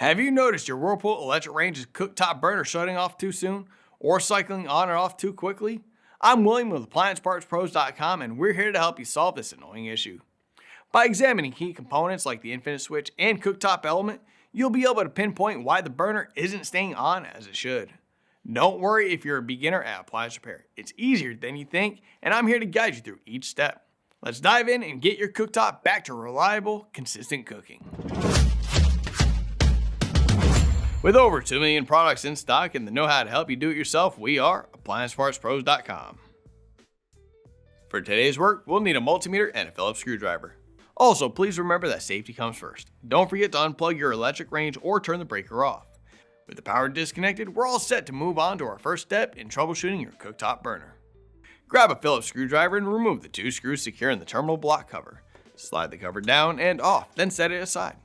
Have you noticed your Whirlpool electric range's cooktop burner shutting off too soon or cycling on and off too quickly? I'm William with AppliancePartsPros.com, and we're here to help you solve this annoying issue. By examining key components like the infinite switch and cooktop element, you'll be able to pinpoint why the burner isn't staying on as it should. Don't worry if you're a beginner at appliance repair. It's easier than you think, and I'm here to guide you through each step. Let's dive in and get your cooktop back to reliable, consistent cooking. With over 2 million products in stock and the know-how to help you do it yourself, we are AppliancePartsPros.com. For today's work, we'll need a multimeter and a Phillips screwdriver. Also, please remember that safety comes first. Don't forget to unplug your electric range or turn the breaker off. With the power disconnected, we're all set to move on to our first step in troubleshooting your cooktop burner. Grab a Phillips screwdriver and remove the 2 screws securing the terminal block cover. Slide the cover down and off, then set it aside.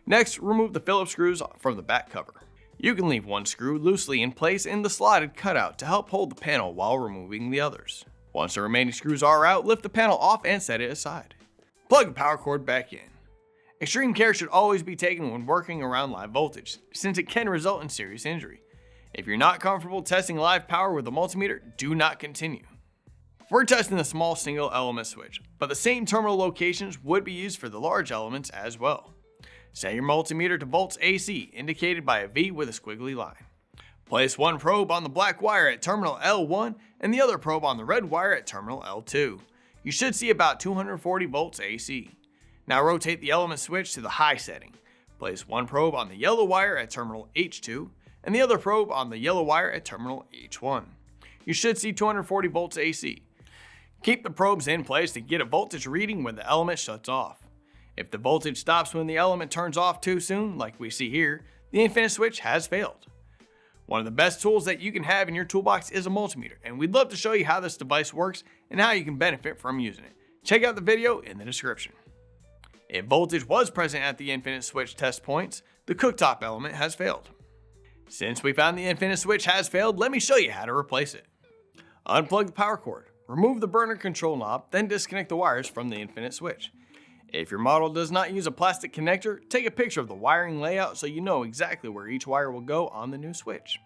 Next, remove the Phillips screws from the back cover. You can leave one screw loosely in place in the slotted cutout to help hold the panel while removing the others. Once the remaining screws are out, lift the panel off and set it aside. Plug the power cord back in. Extreme care should always be taken when working around live voltage, since it can result in serious injury. If you're not comfortable testing live power with a multimeter, do not continue. We're testing the small single element switch, but the same terminal locations would be used for the large elements as well. Set your multimeter to volts AC, indicated by a V with a squiggly line. Place one probe on the black wire at terminal L1 and the other probe on the red wire at terminal L2. You should see about 240 volts AC. Now rotate the element switch to the high setting. Place one probe on the yellow wire at terminal H2 and the other probe on the yellow wire at terminal H1. You should see 240 volts AC. Keep the probes in place to get a voltage reading when the element shuts off. If the voltage stops when the element turns off too soon, like we see here, the infinite switch has failed. One of the best tools that you can have in your toolbox is a multimeter, and we'd love to show you how this device works and how you can benefit from using it. Check out the video in the description. If voltage was present at the infinite switch test points, the cooktop element has failed. Since we found the infinite switch has failed, let me show you how to replace it. Unplug the power cord, remove the burner control knob, then disconnect the wires from the infinite switch. If your model does not use a plastic connector, take a picture of the wiring layout so you know exactly where each wire will go on the new switch.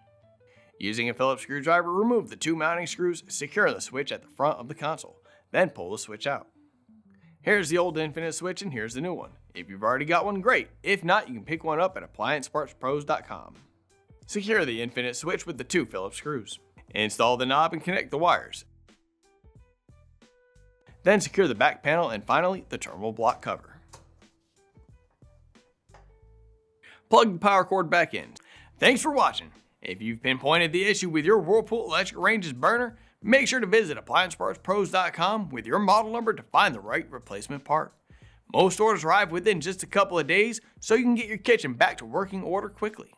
Using a Phillips screwdriver, remove the 2 mounting screws, secure the switch at the front of the console, then pull the switch out. Here's the old infinite switch and here's the new one. If you've already got one, great. If not, you can pick one up at AppliancePartsPros.com. Secure the infinite switch with the 2 Phillips screws. Install the knob and connect the wires. Then secure the back panel and finally the terminal block cover. Plug the power cord back in. Thanks for watching. If you've pinpointed the issue with your Whirlpool electric range's burner, make sure to visit AppliancePartsPros.com with your model number to find the right replacement part. Most orders arrive within just a couple of days, so you can get your kitchen back to working order quickly.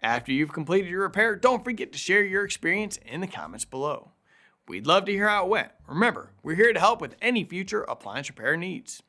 After you've completed your repair, don't forget to share your experience in the comments below. We'd love to hear how it went. Remember, we're here to help with any future appliance repair needs.